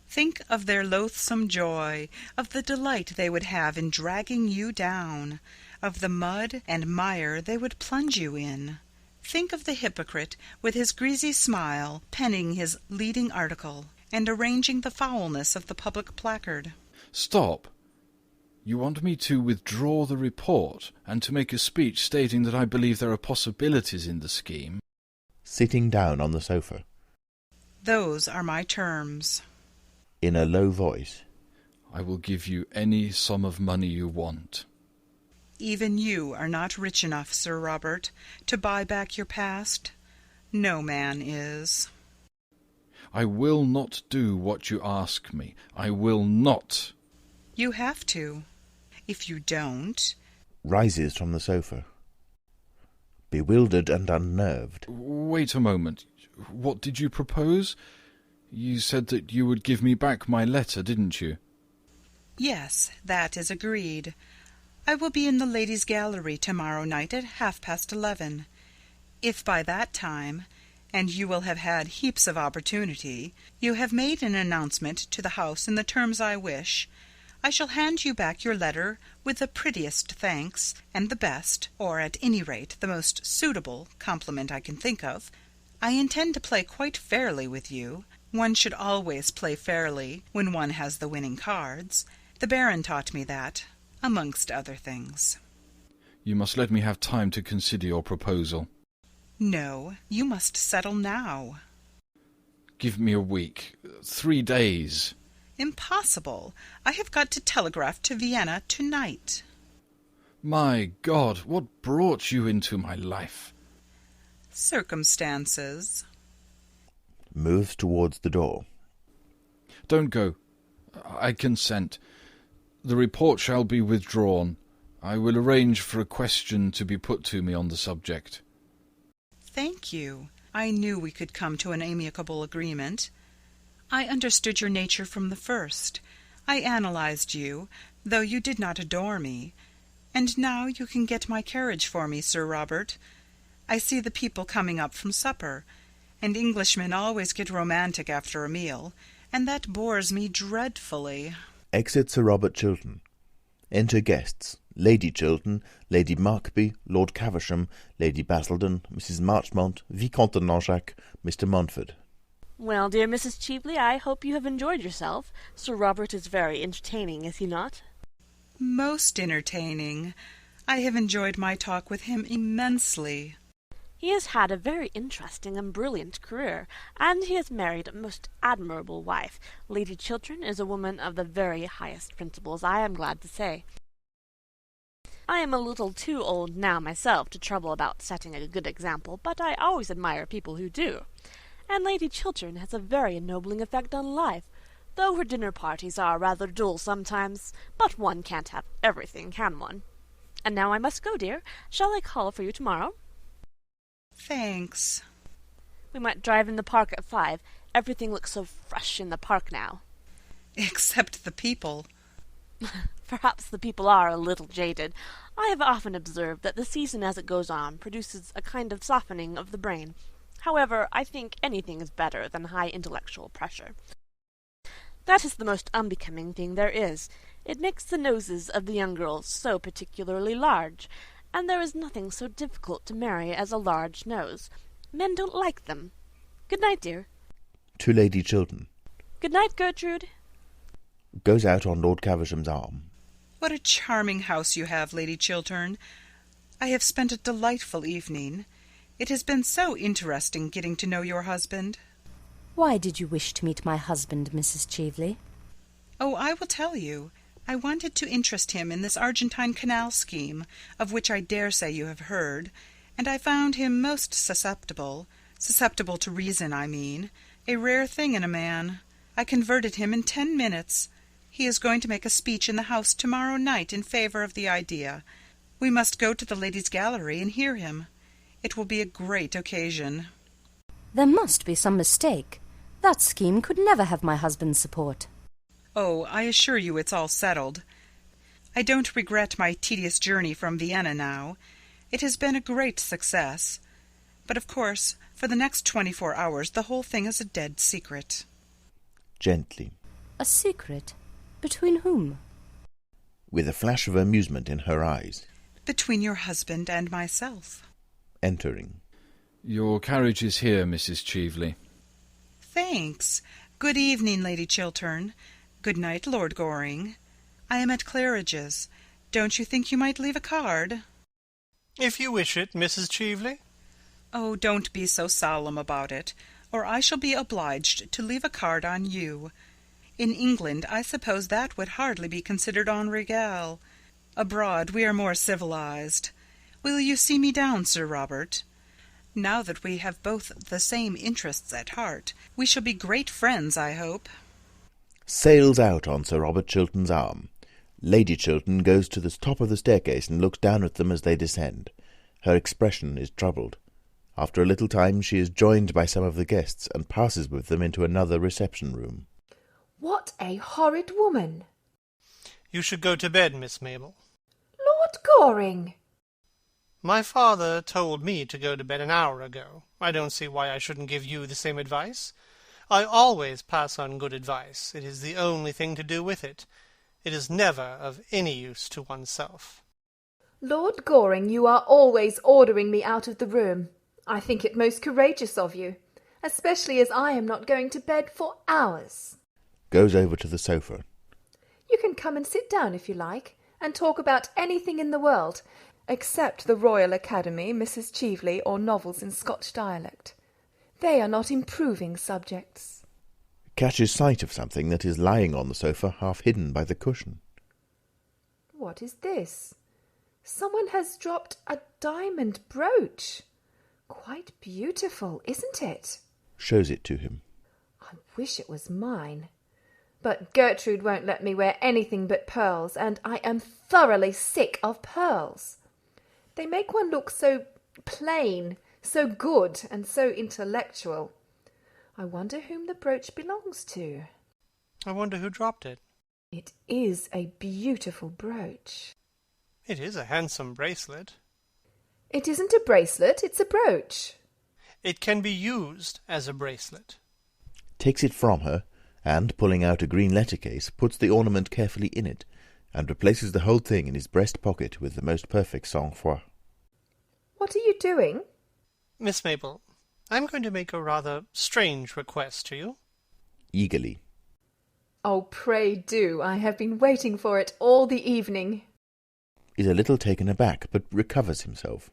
Speaker 6: Think of their loathsome joy, of the delight they would have in dragging you down, of the mud and mire they would plunge you in. Think of the hypocrite, with his greasy smile, penning his leading article, and arranging the foulness of the public placard.
Speaker 12: Stop. You want me to withdraw the report and to make a speech stating that I believe there are possibilities in the scheme?
Speaker 1: Sitting down on the sofa.
Speaker 6: Those are my terms.
Speaker 1: In a low voice.
Speaker 12: I will give you any sum of money you want.
Speaker 6: Even you are not rich enough, Sir Robert, to buy back your past. No man is.
Speaker 12: I will not do what you ask me. I will not.
Speaker 6: You have to. If you don't...
Speaker 1: Rises from the sofa. Bewildered and unnerved.
Speaker 12: Wait a moment. What did you propose? You said that you would give me back my letter, didn't you?
Speaker 6: Yes, that is agreed. I will be in the ladies' gallery tomorrow night at 11:30. If by that time, and you will have had heaps of opportunity, you have made an announcement to the house in the terms I wish, I shall hand you back your letter with the prettiest thanks, and the best, or at any rate the most suitable, compliment I can think of. I intend to play quite fairly with you. One should always play fairly when one has the winning cards. The Baron taught me that, amongst other things.
Speaker 12: You must let me have time to consider your proposal.
Speaker 6: No, you must settle now.
Speaker 12: Give me a week. 3 days.
Speaker 6: Impossible. I have got to telegraph to Vienna tonight.
Speaker 12: My God, what brought you into my life?
Speaker 6: Circumstances.
Speaker 1: Moves towards the door.
Speaker 12: Don't go. I consent. The report shall be withdrawn. I will arrange for a question to be put to me on the subject.
Speaker 6: Thank you. I knew we could come to an amicable agreement. I understood your nature from the first. I analyzed you, though you did not adore me. And now you can get my carriage for me, Sir Robert. I see the people coming up from supper, and Englishmen always get romantic after a meal, and that bores me dreadfully.
Speaker 1: Exit Sir Robert Chiltern. Enter guests. Lady Chiltern, Lady Markby, Lord Caversham, Lady Basildon, Mrs. Marchmont, Vicomte de Langeac, Mr. Montford.
Speaker 8: Well, dear Mrs. Cheveley, I hope you have enjoyed yourself. Sir Robert is very entertaining, is he not?
Speaker 6: Most entertaining. I have enjoyed my talk with him immensely.
Speaker 8: He has had a very interesting and brilliant career, and he has married a most admirable wife. Lady Chiltern is a woman of the very highest principles, I am glad to say. I am a little too old now myself to trouble about setting a good example, but I always admire people who do. And Lady Chiltern has a very ennobling effect on life, though her dinner parties are rather dull sometimes. But one can't have everything, can one? And now I must go, dear. Shall I call for you tomorrow?
Speaker 6: Thanks.
Speaker 8: We might drive in the park at 5. Everything looks so fresh in the park now.
Speaker 6: Except the people.
Speaker 8: Perhaps the people are a little jaded. I have often observed that the season as it goes on produces a kind of softening of the brain. However, I think anything is better than high intellectual pressure. That is the most unbecoming thing there is. It makes the noses of the young girls so particularly large, and there is nothing so difficult to marry as a large nose. Men don't like them. Good night, dear.
Speaker 1: To Lady Chiltern.
Speaker 8: Good night, Gertrude.
Speaker 1: Goes out on Lord Caversham's arm.
Speaker 6: What a charming house you have, Lady Chiltern. I have spent a delightful evening. It has been so interesting getting to know your husband.
Speaker 7: Why did you wish to meet my husband, Mrs. Cheveley?
Speaker 6: Oh, I will tell you. I wanted to interest him in this Argentine Canal scheme, of which I dare say you have heard, and I found him most susceptible to reason, I mean, a rare thing in a man. I converted him in 10 minutes. He is going to make a speech in the House tomorrow night in favour of the idea. We must go to the ladies' gallery and hear him. It will be a great occasion.
Speaker 7: There must be some mistake. That scheme could never have my husband's support.
Speaker 6: Oh, I assure you it's all settled. I don't regret my tedious journey from Vienna now. It has been a great success. But of course, for the next 24 hours the whole thing is a dead secret.
Speaker 1: Gently.
Speaker 7: A secret? Between whom?
Speaker 1: With a flash of amusement in her eyes.
Speaker 6: Between your husband and myself.
Speaker 1: Entering.
Speaker 12: Your carriage is here, Mrs. Cheveley.
Speaker 6: Thanks. Good evening, Lady Chiltern. Good night, Lord Goring. I am at Claridge's. Don't you think you might leave a card?
Speaker 9: If you wish it, Mrs. Cheveley.
Speaker 6: Oh, don't be so solemn about it, or I shall be obliged to leave a card on you. In England, I suppose that would hardly be considered en règle. Abroad, we are more civilized. Will you see me down, Sir Robert? Now that we have both the same interests at heart, we shall be great friends, I hope.
Speaker 1: Sails out on Sir Robert Chiltern's arm. Lady Chiltern goes to the top of the staircase and looks down at them as they descend. Her expression is troubled. After a little time she is joined by some of the guests and passes with them into another reception room.
Speaker 10: What a horrid woman!
Speaker 9: You should go to bed, Miss Mabel.
Speaker 10: Lord Goring!
Speaker 9: My father told me to go to bed an hour ago. I don't see why I shouldn't give you the same advice. I always pass on good advice. It is the only thing to do with it. It is never of any use to oneself.
Speaker 10: Lord Goring, you are always ordering me out of the room. I think it most courageous of you, especially as I am not going to bed for hours.
Speaker 1: Goes over to the sofa.
Speaker 10: You can come and sit down if you like, and talk about anything in the world, except the Royal Academy, Mrs. Cheveley, or novels in Scotch dialect. They are not improving subjects.
Speaker 1: Catches sight of something that is lying on the sofa, half hidden by the cushion.
Speaker 10: What is this? Someone has dropped a diamond brooch. Quite beautiful, isn't it?
Speaker 1: Shows it to him.
Speaker 10: I wish it was mine. But Gertrude won't let me wear anything but pearls, and I am thoroughly sick of pearls. They make one look so plain, so good, and so intellectual. I wonder whom the brooch belongs to.
Speaker 9: I wonder who dropped it.
Speaker 10: It is a beautiful brooch.
Speaker 9: It is a handsome bracelet.
Speaker 10: It isn't a bracelet, it's a brooch.
Speaker 9: It can be used as a bracelet.
Speaker 1: Takes it from her, and, pulling out a green letter case, puts the ornament carefully in it, and replaces the whole thing in his breast pocket with the most perfect sang-froid.
Speaker 10: What are you doing?
Speaker 9: Miss Mabel, I'm going to make a rather strange request to you.
Speaker 1: Eagerly.
Speaker 10: Oh, pray do. I have been waiting for it all the evening.
Speaker 1: Is a little taken aback, but recovers himself.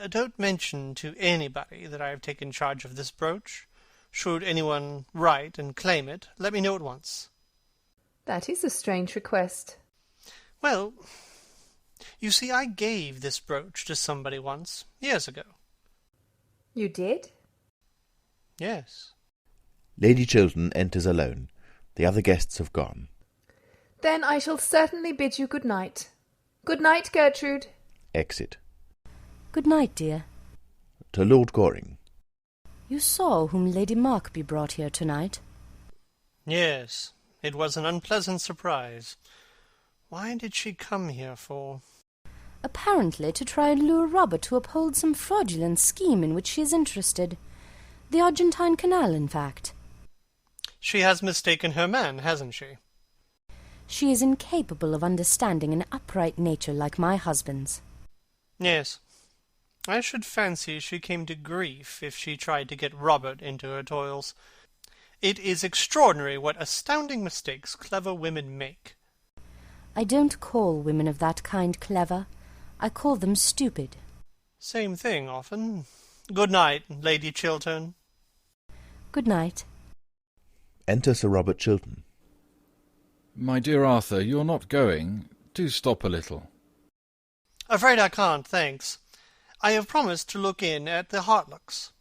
Speaker 9: Don't mention to anybody that I have taken charge of this brooch. Should anyone write and claim it, let me know at once.
Speaker 10: That is a strange request.
Speaker 9: Well, you see, I gave this brooch to somebody once, years ago.
Speaker 10: You did?
Speaker 9: Yes.
Speaker 1: Lady Chiltern enters alone. The other guests have gone.
Speaker 10: Then I shall certainly bid you good night. Good night, Gertrude.
Speaker 1: Exit.
Speaker 7: Good night, dear.
Speaker 1: To Lord Goring.
Speaker 7: You saw whom Lady Markby brought here tonight?
Speaker 9: Yes, it was an unpleasant surprise. Why did she come here for?
Speaker 7: Apparently to try and lure Robert to uphold some fraudulent scheme in which she is interested. The Argentine Canal, in fact.
Speaker 9: She has mistaken her man, hasn't she?
Speaker 7: She is incapable of understanding an upright nature like my husband's.
Speaker 9: Yes. I should fancy she came to grief if she tried to get Robert into her toils. It is extraordinary what astounding mistakes clever women make.
Speaker 7: I don't call women of that kind clever. I call them stupid.
Speaker 9: Same thing, often. Good night, Lady Chiltern.
Speaker 7: Good night.
Speaker 1: Enter Sir Robert Chiltern.
Speaker 12: My dear Arthur, you're not going. Do stop a little.
Speaker 9: Afraid I can't, thanks. I have promised to look in at the Hartlocks.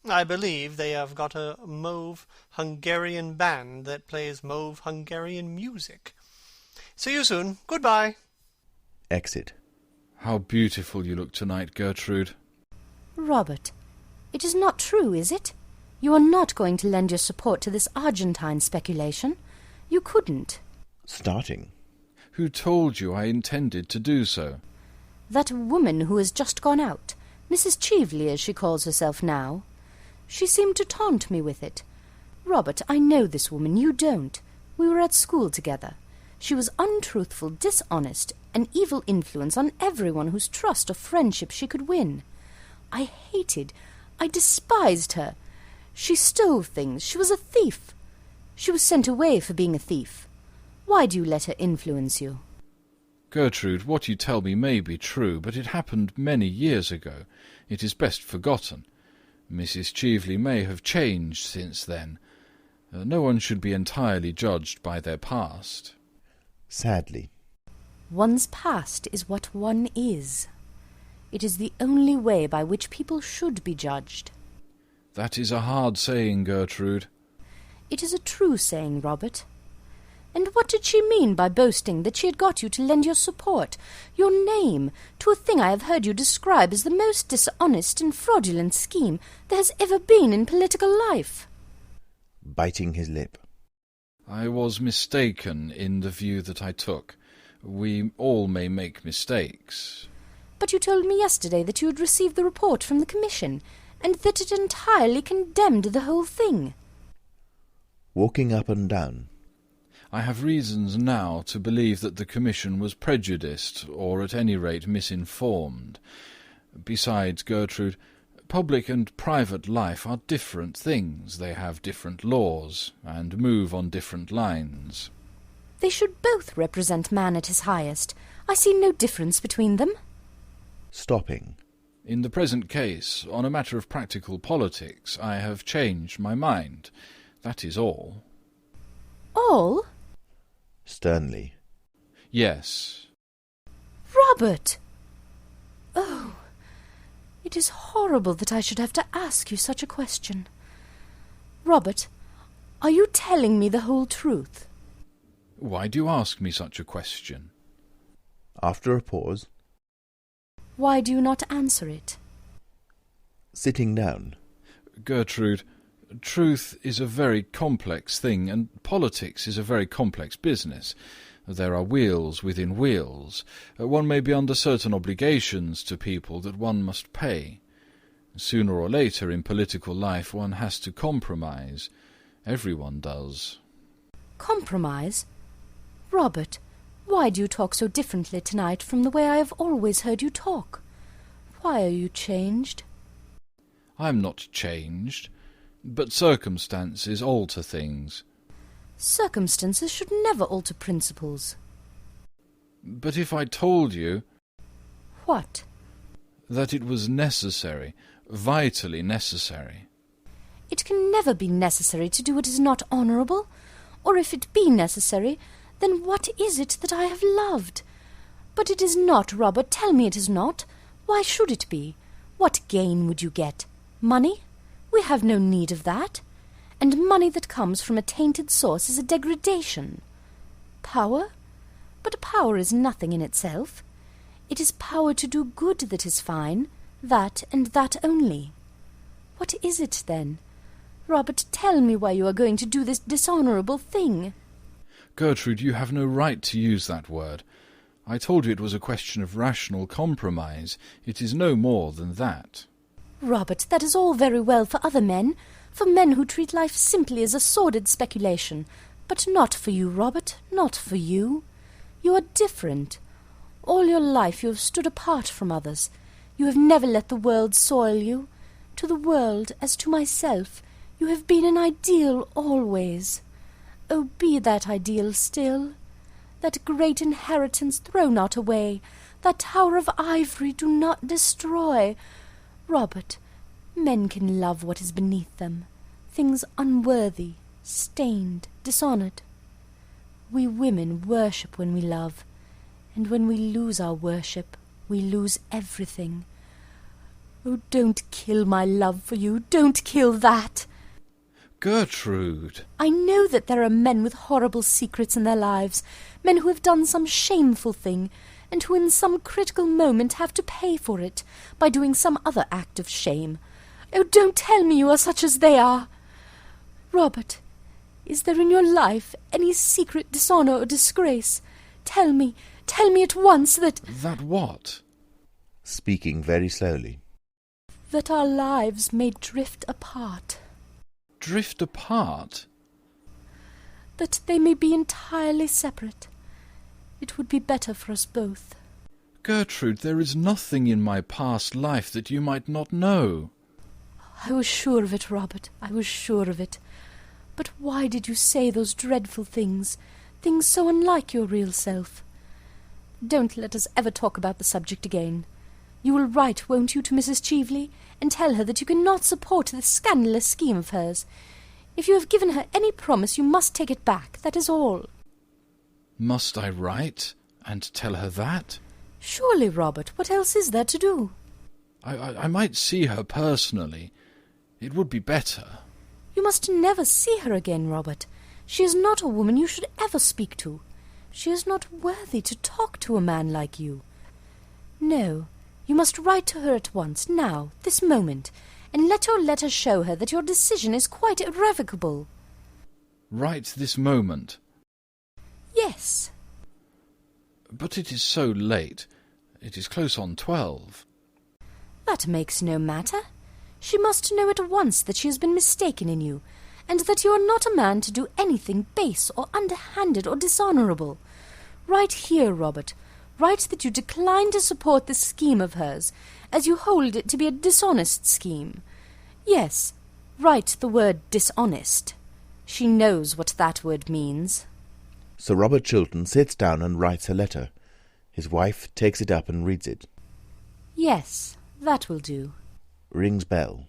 Speaker 9: I believe they have got a mauve Hungarian band that plays mauve Hungarian music. See you soon. Goodbye.
Speaker 1: Exit.
Speaker 12: How beautiful you look tonight, Gertrude.
Speaker 7: Robert, it is not true, is it? You are not going to lend your support to this Argentine speculation? You couldn't.
Speaker 1: Starting.
Speaker 12: Who told you I intended to do so?
Speaker 7: That woman who has just gone out, Mrs. Cheveley as she calls herself now. She seemed to taunt me with it. Robert, I know this woman, you don't. We were at school together. She was untruthful, dishonest, an evil influence on everyone whose trust or friendship she could win. I hated, I despised her. She stole things. She was a thief. She was sent away for being a thief. Why do you let her influence you?
Speaker 12: Gertrude, what you tell me may be true, but it happened many years ago. It is best forgotten. Mrs. Cheveley may have changed since then. No one should be entirely judged by their past.
Speaker 1: Sadly.
Speaker 7: One's past is what one is. It is the only way by which people should be judged.
Speaker 12: That is a hard saying, Gertrude.
Speaker 7: It is a true saying, Robert. And what did she mean by boasting that she had got you to lend your support, your name, to a thing I have heard you describe as the most dishonest and fraudulent scheme there has ever been in political life?
Speaker 1: Biting his lip.
Speaker 12: I was mistaken in the view that I took. We all may make mistakes.
Speaker 7: But you told me yesterday that you had received the report from the Commission, and that it entirely condemned the whole thing.
Speaker 1: Walking up and down.
Speaker 12: I have reasons now to believe that the Commission was prejudiced, or at any rate misinformed. Besides, Gertrude, public and private life are different things. They have different laws, and move on different lines.
Speaker 7: They should both represent man at his highest. I see no difference between them.
Speaker 1: Stopping.
Speaker 12: In the present case, on a matter of practical politics, I have changed my mind. That is all.
Speaker 7: All?
Speaker 1: Sternly.
Speaker 12: Yes.
Speaker 7: Robert! Oh, it is horrible that I should have to ask you such a question. Robert, are you telling me the whole truth?
Speaker 12: Why do you ask me such a question?
Speaker 1: After a pause.
Speaker 7: Why do you not answer it?
Speaker 1: Sitting down.
Speaker 12: Gertrude, truth is a very complex thing, and politics is a very complex business. There are wheels within wheels. One may be under certain obligations to people that one must pay. Sooner or later in political life one has to compromise. Everyone does.
Speaker 7: Compromise? Robert, why do you talk so differently tonight from the way I have always heard you talk? Why are you changed?
Speaker 12: I am not changed, but circumstances alter things.
Speaker 7: Circumstances should never alter principles.
Speaker 12: But if I told you...
Speaker 7: What?
Speaker 12: That it was necessary, vitally necessary.
Speaker 7: It can never be necessary to do what is not honourable. Or if it be necessary, then what is it that I have loved? But it is not, Robert. Tell me it is not. Why should it be? What gain would you get? Money? We have no need of that. And money that comes from a tainted source is a degradation. Power? But power is nothing in itself. It is power to do good that is fine, that and that only. What is it, then? Robert, tell me why you are going to do this dishonourable thing.
Speaker 12: Gertrude, you have no right to use that word. I told you it was a question of rational compromise. It is no more than that.
Speaker 7: Robert, that is all very well for other men, for men who treat life simply as a sordid speculation. But not for you, Robert, not for you. You are different. All your life you have stood apart from others. You have never let the world soil you. To the world, as to myself, you have been an ideal always. Oh, be that ideal still. That great inheritance throw not away. That tower of ivory do not destroy. Robert, men can love what is beneath them, things unworthy, stained, dishonoured. We women worship when we love, and when we lose our worship, we lose everything. Oh, don't kill my love for you, don't kill that!
Speaker 12: Gertrude!
Speaker 7: I know that there are men with horrible secrets in their lives, men who have done some shameful thing, and who in some critical moment have to pay for it by doing some other act of shame. Oh, don't tell me you are such as they are! Robert, is there in your life any secret dishonour or disgrace? Tell me at once that...
Speaker 12: That what?
Speaker 1: Speaking very slowly.
Speaker 7: That our lives may drift apart.
Speaker 12: Drift apart?
Speaker 7: That they may be entirely separate. It would be better for us both.
Speaker 12: Gertrude, there is nothing in my past life that you might not know.
Speaker 7: I was sure of it, Robert, I was sure of it. But why did you say those dreadful things, things so unlike your real self? Don't let us ever talk about the subject again. You will write, won't you, to Mrs. Cheveley, and tell her that you cannot support this scandalous scheme of hers. If you have given her any promise, you must take it back, that is all.
Speaker 12: Must I write and tell her that?
Speaker 7: Surely, Robert, what else is there to do?
Speaker 12: I might see her personally. It would be better.
Speaker 7: You must never see her again, Robert. She is not a woman you should ever speak to. She is not worthy to talk to a man like you. No, you must write to her at once, now, this moment, and let your letter show her that your decision is quite irrevocable.
Speaker 12: Right this moment?
Speaker 7: Yes.
Speaker 12: But it is so late. It is close on 12.
Speaker 7: That makes no matter. She must know at once that she has been mistaken in you, and that you are not a man to do anything base or underhanded or dishonourable. Write here, Robert. Write that you decline to support this scheme of hers, as you hold it to be a dishonest scheme. Yes, write the word dishonest. She knows what that word means.
Speaker 1: Sir Robert Chiltern sits down and writes a letter. His wife takes it up and reads it.
Speaker 7: Yes, that will do.
Speaker 1: Rings bell.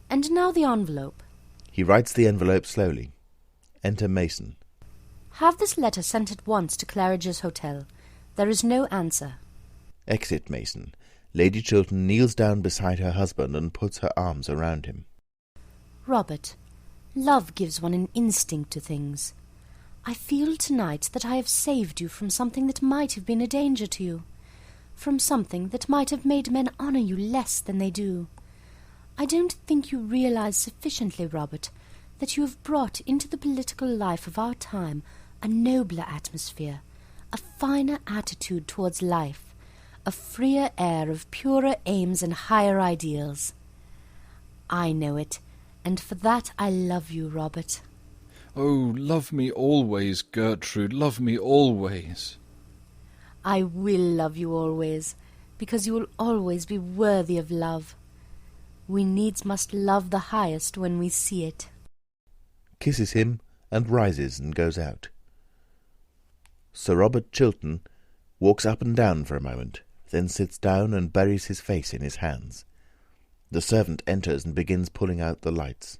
Speaker 7: And now the envelope.
Speaker 1: He writes the envelope slowly. Enter Mason.
Speaker 7: Have this letter sent at once to Claridge's Hotel. There is no answer.
Speaker 1: Exit Mason. Lady Chiltern kneels down beside her husband and puts her arms around him.
Speaker 7: Robert, love gives one an instinct to things. I feel tonight that I have saved you from something that might have been a danger to you, from something that might have made men honour you less than they do. I don't think you realize sufficiently, Robert, that you have brought into the political life of our time a nobler atmosphere, a finer attitude towards life, a freer air of purer aims and higher ideals. I know it, and for that I love you, Robert.
Speaker 12: Oh, love me always, Gertrude, love me always.
Speaker 7: I will love you always, because you will always be worthy of love. We needs must love the highest when we see it.
Speaker 1: Kisses him and rises and goes out. Sir Robert Chiltern walks up and down for a moment, then sits down and buries his face in his hands. The servant enters and begins pulling out the lights.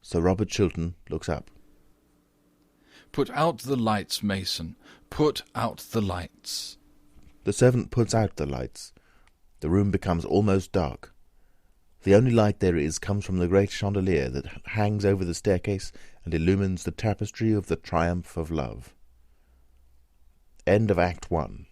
Speaker 1: Sir Robert Chiltern looks up.
Speaker 12: Put out the lights, Mason. Put out the lights.
Speaker 1: The servant puts out the lights. The room becomes almost dark. The only light there is comes from the great chandelier that hangs over the staircase and illumines the tapestry of the triumph of love. End of Act 1.